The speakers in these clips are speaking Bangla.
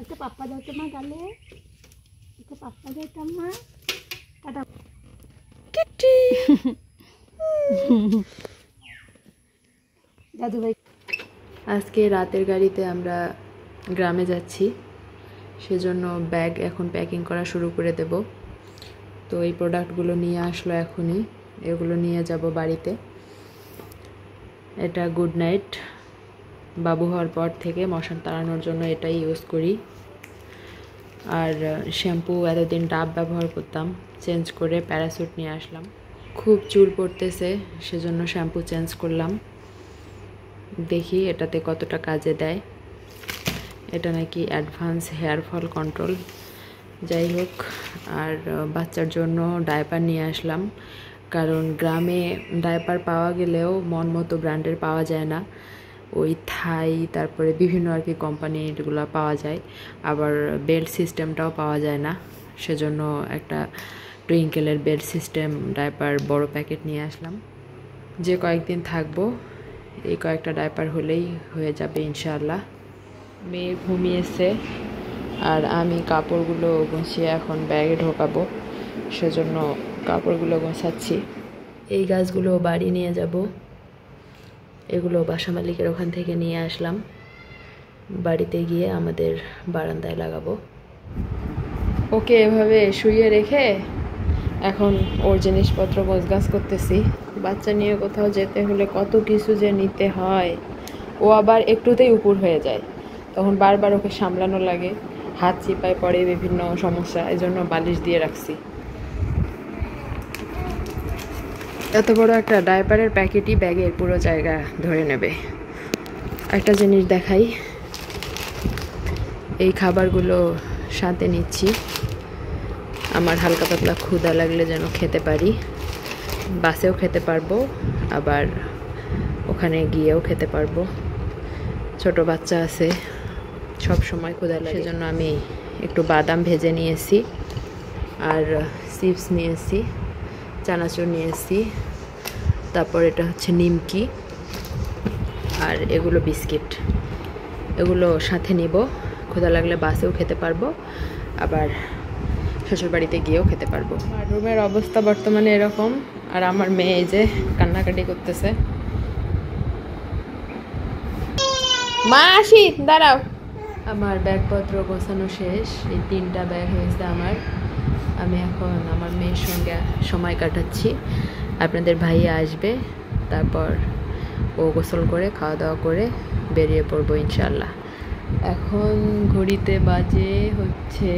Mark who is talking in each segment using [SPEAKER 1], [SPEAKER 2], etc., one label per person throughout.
[SPEAKER 1] একটা পাপ্পা দাও তোমার গালে, একটা পাপ্পা দাও তোমার টাটা কিটি দাদু ভাই।
[SPEAKER 2] আজকে রাতের গাড়িতে আমরা গ্রামে যাচ্ছি, সেজন্য ব্যাগ এখন প্যাকিং করা শুরু করে দেব। তো এই প্রোডাক্টগুলো নিয়ে আসলো এখনই, এগুলো নিয়ে যাব বাড়িতে। এটা গুড নাইট, বাবু হওয়ার পর থেকে মশা তাড়ানোর জন্য এটাই ইউজ করি। আর শ্যাম্পু এতদিন ডাব ব্যবহার করতাম, চেঞ্জ করে প্যারাসুট নিয়ে আসলাম। খুব চুল পড়তেছে, সেজন্য শ্যাম্পু চেঞ্জ করলাম। দেখি এটাতে কতটা কাজে দেয়। এটা নাকি অ্যাডভান্স হেয়ার ফল কন্ট্রোল, যাই হোক। আর বাচ্চার জন্য ডায়পার নিয়ে আসলাম, কারণ গ্রামে ডায়পার পাওয়া গেলেও মন মতো ব্র্যান্ডের পাওয়া যায় না। ওই থাই, তারপরে বিভিন্ন আর কি কোম্পানিরগুলো পাওয়া যায়, আবার বেল্ট সিস্টেমটাও পাওয়া যায় না। সেজন্য একটা টুইঙ্কেলের বেল্ট সিস্টেম ডায়পার বড় প্যাকেট নিয়ে আসলাম। যে কয়েকদিন থাকবো, এই কয়েকটা ডায়পার হলেই হয়ে যাবে ইনশাআল্লাহ। মেয়ে ঘুমিয়েছে আর আমি কাপড়গুলো গুছিয়ে এখন ব্যাগে ঢোকাবো, সেজন্য কাপড়গুলো গোছাচ্ছি। এই গাছগুলো বাড়ি নিয়ে যাব, এগুলো বাসা মালিকের ওখান থেকে নিয়ে আসলাম। বাড়িতে গিয়ে আমাদের বারান্দায় লাগাবো। ওকে এভাবে শুইয়ে রেখে এখন ওর জিনিসপত্র গোছগাছ করতেছি। বাচ্চা নিয়ে কোথাও যেতে হলে কত কিছু যে নিতে হয়। ও আবার একটুতেই উপর হয়ে যায়, তখন বারবার ওকে সামলানো লাগে, হাত চিপায় পড়ে, বিভিন্ন সমস্যা। এই জন্য বালিশ দিয়ে রাখছি। এত বড় একটা ডায়পারের প্যাকেটই ব্যাগের পুরো জায়গা ধরে নেবে। একটা জিনিস দেখাই, এই খাবারগুলো সাথে নিচ্ছি। আমার হালকা পাতলা ক্ষুধা লাগলে যেন খেতে পারি, বাসেও খেতে পারবো, আবার ওখানে গিয়েও খেতে পারবো। ছোট বাচ্চা আছে, সব সময় ক্ষুধা লাগে, সেজন্য আমি একটু বাদাম ভেজে নিয়েছি, আর চিপস নিয়েছি, চানাচুর নিয়েছি, তারপর এটা হচ্ছে নিমকি, আর এগুলো বিস্কিট। এগুলো সাথে নিব, ক্ষুধা লাগলে বাসেও খেতে পারবো, আবার শ্বশুরবাড়িতে গিয়েও খেতে পারবো। আর রুমের অবস্থা বর্তমানে এরকম, আর আমার মেয়ে এই যে কান্নাকাটি করতেছে। মা আসি, দাঁড়াও। আমার ব্যাগপত্র গোছানো শেষ, এই 3টা ব্যাগ হয়েছে আমার। আমি এখন আমার মেয়ের সঙ্গে সময় কাটাচ্ছি। আপনাদের ভাইয়া আসবে, তারপর ও গোসল করে খাওয়া দাওয়া করে বেরিয়ে পড়বো ইনশাল্লাহ। এখন ঘড়িতে বাজে হচ্ছে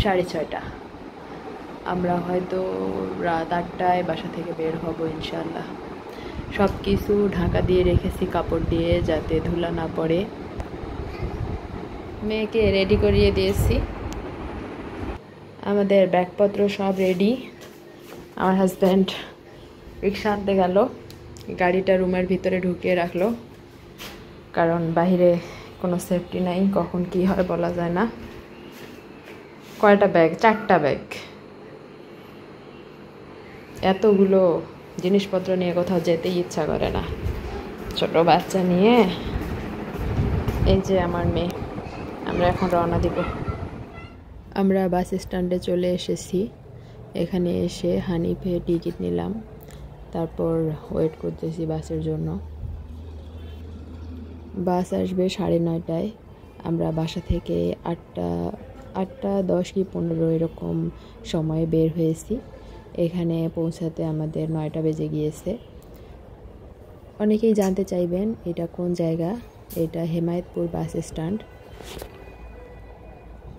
[SPEAKER 2] 6:30। আমরা হয়তো রাত 8টায় বাসা থেকে বের হব ইনশাল্লাহ। সব কিছু ঢাকা দিয়ে রেখেছি কাপড় দিয়ে, যাতে ধুলা না পড়ে। মেয়েকে রেডি করিয়ে দিয়েছি, আমাদের ব্যাগপত্র সব রেডি। আমার হাজব্যান্ড রিক্সা আনতে গেল, গাড়িটা রুমের ভিতরে ঢুকিয়ে রাখলো, কারণ বাইরে কোনো সেফটি নাই, কখন কি হয় বলা যায় না। কয়টা ব্যাগ? 4টা ব্যাগ। এতগুলো জিনিসপত্র নিয়ে কোথাও যেতেই ইচ্ছা করে না, ছোট বাচ্চা নিয়ে। এই যে আমার মেয়ে, আমরা এখন রওনা দিব। আমরা বাস স্ট্যান্ডে চলে এসেছি। এখানে এসে হানিফে টিকিট নিলাম, তারপর ওয়েট করতেছি বাসের জন্য। বাস আসবে 9:30টায়। আমরা বাসা থেকে 8:10 কি 15 এরকম সময়ে বের হয়েছি। এখানে পৌঁছাতে আমাদের 9টা বেজে গিয়েছে। অনেকেই জানতে চাইবেন এটা কোন জায়গা। এটা হেমায়েতপুর বাস স্ট্যান্ড।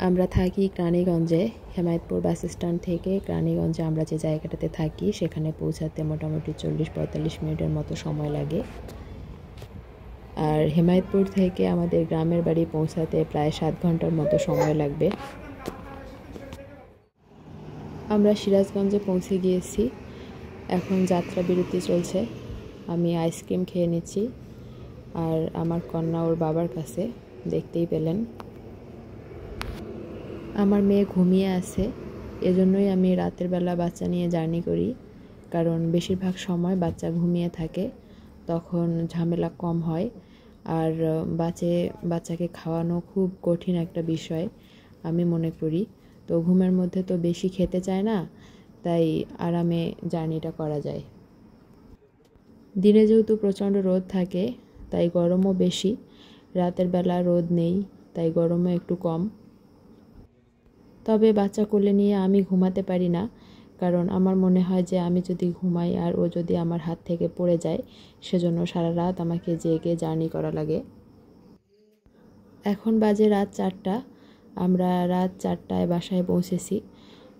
[SPEAKER 2] আমরা থাকি রানীগঞ্জে। হেমায়েতপুর বাস স্ট্যান্ড থেকে রানীগঞ্জে আমরা যে জায়গাটাতে থাকি সেখানে পৌঁছাতে মোটামুটি 40-45 মিনিটের মতো সময় লাগে। আর হেমায়েতপুর থেকে আমাদের গ্রামের বাড়ি পৌঁছাতে প্রায় 7 ঘন্টার মতো সময় লাগবে। আমরা সিরাজগঞ্জে পৌঁছে গিয়েছি, এখন যাত্রা বিরতি চলছে। আমি আইসক্রিম খেয়ে নিচ্ছি, আর আমার কন্যা ওর বাবার কাছে, দেখতেই পেলেন। আমার মেয়ে ঘুমিয়ে আছে, এজন্যই আমি রাতের বেলা বাচ্চা নিয়ে জার্নি করি, কারণ বেশিরভাগ সময় বাচ্চা ঘুমিয়ে থাকে, তখন ঝামেলা কম হয়। আর বাচ্চাকে খাওয়ানো খুব কঠিন একটা বিষয় আমি মনে করি। তো ঘুমের মধ্যে তো বেশি খেতে চায় না, তাই আরামে জার্নিটা করা যায়। দিনে যেহেতু প্রচণ্ড রোদ থাকে তাই গরমও বেশি, রাতের বেলা রোদ নেই তাই গরমও একটু কম। তবে বাচ্চা কোলে নিয়ে আমি ঘুমাতে পারি না, কারণ আমার মনে হয় যে আমি যদি ঘুমাই আর ও যদি আমার হাত থেকে পড়ে যায়, সেজন্য সারা রাত আমাকে জেগে জার্নি করা লাগে। এখন বাজে রাত 4টা। আমরা রাত 4টায় বাসায় পৌঁছেছি।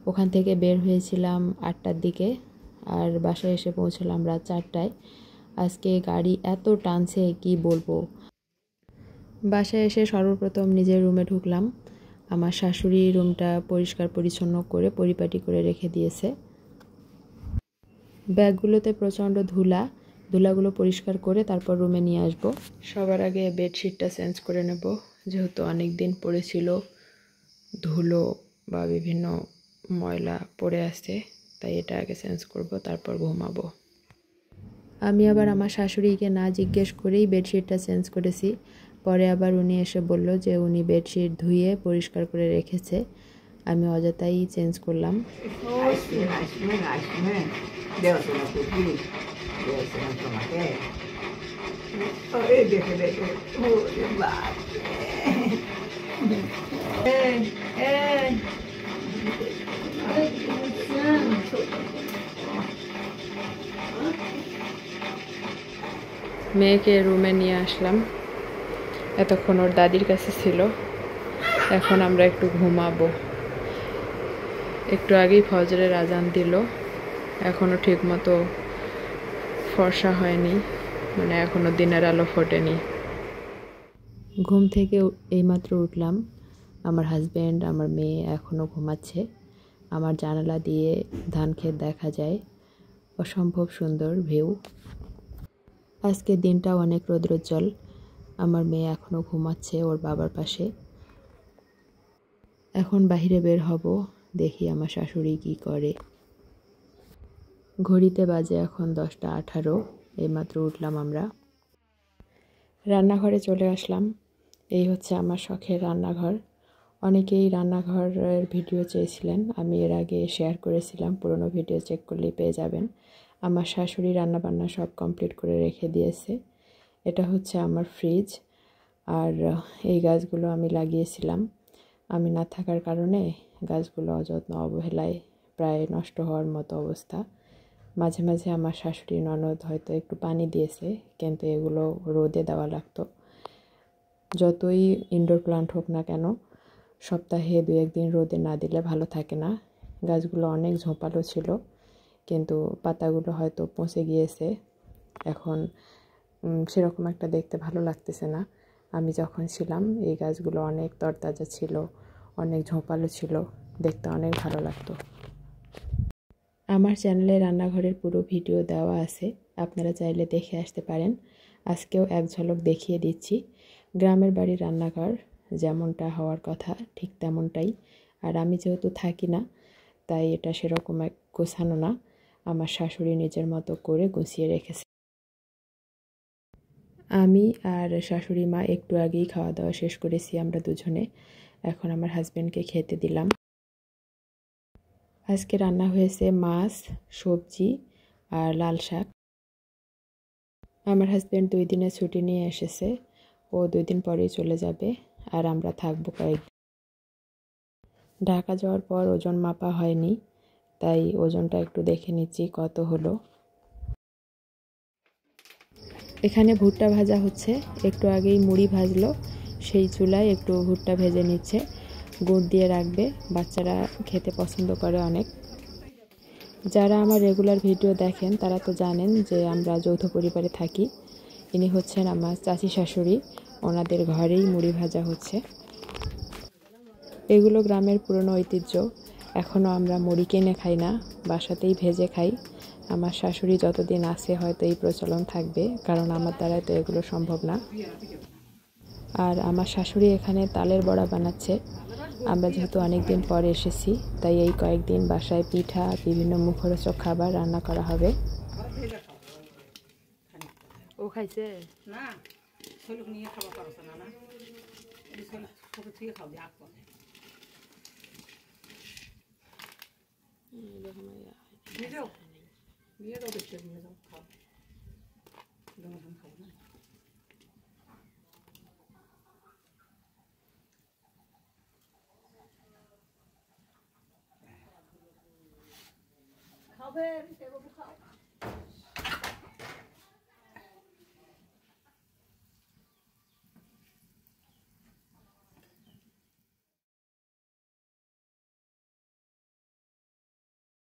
[SPEAKER 2] ওখান থেকে বের হয়েছিলাম 8টার দিকে, আর বাসায় এসে পৌঁছলাম রাত 4টায়। আজকে গাড়ি এত টানছে কি বলবো। বাসায় এসে সর্বপ্রথম নিজের রুমে ঢুকলাম। আমার শাশুড়ি রুমটা পরিষ্কার পরিচ্ছন্ন করে পরিপাটি করে রেখে দিয়েছে। ব্যাগগুলোতে প্রচণ্ড ধুলাগুলো পরিষ্কার করে তারপর রুমে নিয়ে আসব। সবার আগে বেডশিটটা চেঞ্জ করে নেব, যেহেতু অনেক দিন পড়েছিল, ধুলো বা বিভিন্ন ময়লা পড়ে আসছে, তাই এটা আগে চেঞ্জ করব, তারপর ঘুমাবো। আমি আবার আমার শাশুড়িকে না জিজ্ঞেস করেই বেডশিটটা চেঞ্জ করেছি। পরে আবার উনি এসে বলল যে উনি বেডশিট ধুয়ে পরিষ্কার করে রেখেছে, আমি অযথাই চেঞ্জ করলাম। মেয়েকে রুমে নিয়ে আসলাম, এতক্ষণ ওর দাদির কাছে ছিল। এখন আমরা একটু ঘুমাবো। একটু আগেই ফজরের আজান দিল, এখনও ঠিক মতো ফর্সা হয়নি, মানে এখনও দিনের আলো ফোটেনি। ঘুম থেকে এইমাত্র উঠলাম। আমার হাজব্যান্ড, আমার মেয়ে এখনও ঘুমাচ্ছে। আমার জানালা দিয়ে ধান ক্ষেত দেখা যায়, অসম্ভব সুন্দর ভিউ। আজকে দিনটা অনেক রৌদ্রোজ্জ্বল। আমার মেয়ে এখনও ঘুমাচ্ছে ওর বাবার পাশে। এখন বাইরে বের হব, দেখি আমার শাশুড়ি কি করে। ঘড়িতে বাজে এখন 10টা 18। এইমাত্র উঠলাম আমরা। রান্নাঘরে চলে আসলাম। এই হচ্ছে আমার শখের রান্নাঘর। অনেকেই রান্নাঘরের ভিডিও চেয়েছিলেন, আমি এর আগে শেয়ার করেছিলাম, পুরনো ভিডিও চেক করলেই পেয়ে যাবেন। আমার শাশুড়ি রান্নাবান্না সব কমপ্লিট করে রেখে দিয়েছে। এটা হচ্ছে আমার ফ্রিজ, আর এই গাছগুলো আমি লাগিয়েছিলাম। আমি না থাকার কারণে গাছগুলো অযত্ন অবহেলায় প্রায় নষ্ট হওয়ার মতো অবস্থা। মাঝে মাঝে আমার শাশুড়ি ননদ হয়তো একটু পানি দিয়েছে, কিন্তু এগুলো রোদে দেওয়া লাগতো। যতই ইনডোর প্লান্ট হোক না কেন, সপ্তাহে 2-1 দিন রোদে না দিলে ভালো থাকে না। গাছগুলো অনেক ঝোপালো ছিল, কিন্তু পাতাগুলো হয়তো পচে গিয়েছে। এখন সেরকম একটা দেখতে ভালো লাগতেছে না। আমি যখন ছিলাম এই গাছগুলো অনেক তরতাজা ছিল, অনেক ঝোপালো ছিল, দেখতে অনেক ভালো লাগতো। আমার চ্যানেলে রান্নাঘরের পুরো ভিডিও দেওয়া আছে, আপনারা চাইলে দেখে আসতে পারেন। আজকেও এক ঝলক দেখিয়ে দিচ্ছি। গ্রামের বাড়ির রান্নাঘর যেমনটা হওয়ার কথা ঠিক তেমনটাই। আর আমি যেহেতু থাকি না, তাই এটা সেরকম এক গোছানো না, আমার শাশুড়ি নিজের মতো করে গুছিয়ে রেখেছে। আমি আর শাশুড়ি মা একটু আগেই খাওয়া দাওয়া শেষ করেছি আমরা দুজনে। এখন আমার হাজব্যান্ডকে খেতে দিলাম। আজকে রান্না হয়েছে মাছ, সবজি আর লাল শাক। আমার হাজব্যান্ড 2 দিনের ছুটি নিয়ে এসেছে, ও 2 দিন পরেই চলে যাবে, আর আমরা থাকবো কয়েকদিন। ঢাকা যাওয়ার পর ওজন মাপা হয়নি, তাই ওজনটা একটু দেখে নিচ্ছি কত হলো। এখানে ভুট্টা ভাজা হচ্ছে, একটু আগেই মুড়ি ভাজলো, সেই চুলায় একটু ভুট্টা ভেজে নিচ্ছে, গুড় দিয়ে রাখবে, বাচ্চারা খেতে পছন্দ করে অনেক। যারা আমার রেগুলার ভিডিও দেখেন তারা তো জানেন যে আমরা যৌথ পরিবারে থাকি। ইনি হচ্ছেন আমার চাচি শাশুড়ি, ওনাদের ঘরেই মুড়ি ভাজা হচ্ছে। এগুলো গ্রামের পুরনো ঐতিহ্য, এখনও আমরা মুড়ি কিনে খাই না, বাসাতেই ভেজে খাই। আমার শাশুড়ি যতদিন আছে হয়তো এই প্রচলন থাকবে, কারণ আমার দ্বারা তো এগুলো সম্ভব না। আর আমার শাশুড়ি এখানে তালের বড়া বানাচ্ছে। আমরা যেহেতু অনেক দিন পর এসেছি, তাই এই কয়েকদিন বাসায় পিঠা, বিভিন্ন মুখরোচক খাবার রান্না করা হবে। ও খাইছে না,
[SPEAKER 3] শৈলক নিয়ে খাবার পারছ না না ছোট থেকে খাও দিয়ে আগ করে
[SPEAKER 2] দেখো
[SPEAKER 3] নিয়ে যাও নিয়ে যাও দেখতে নিয়ে যাও খাও খাবো না খাবে খাও